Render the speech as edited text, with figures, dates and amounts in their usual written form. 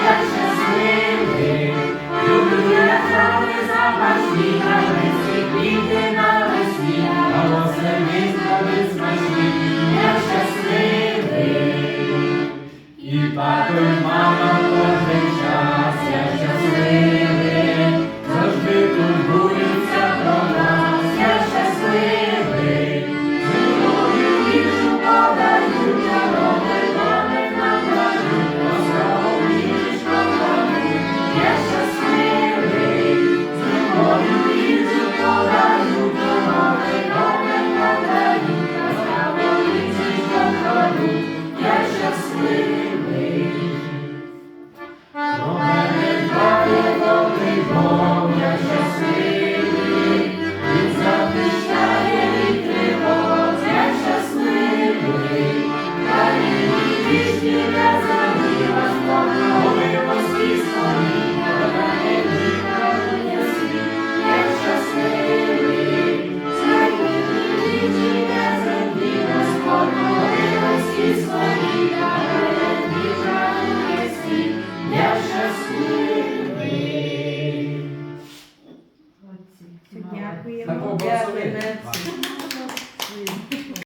як щасливий, люблю, як трави запашні, травиці квіти навесні, голоси знову смачні, як щасливий. І тато, і мама кожен час, як щасливий.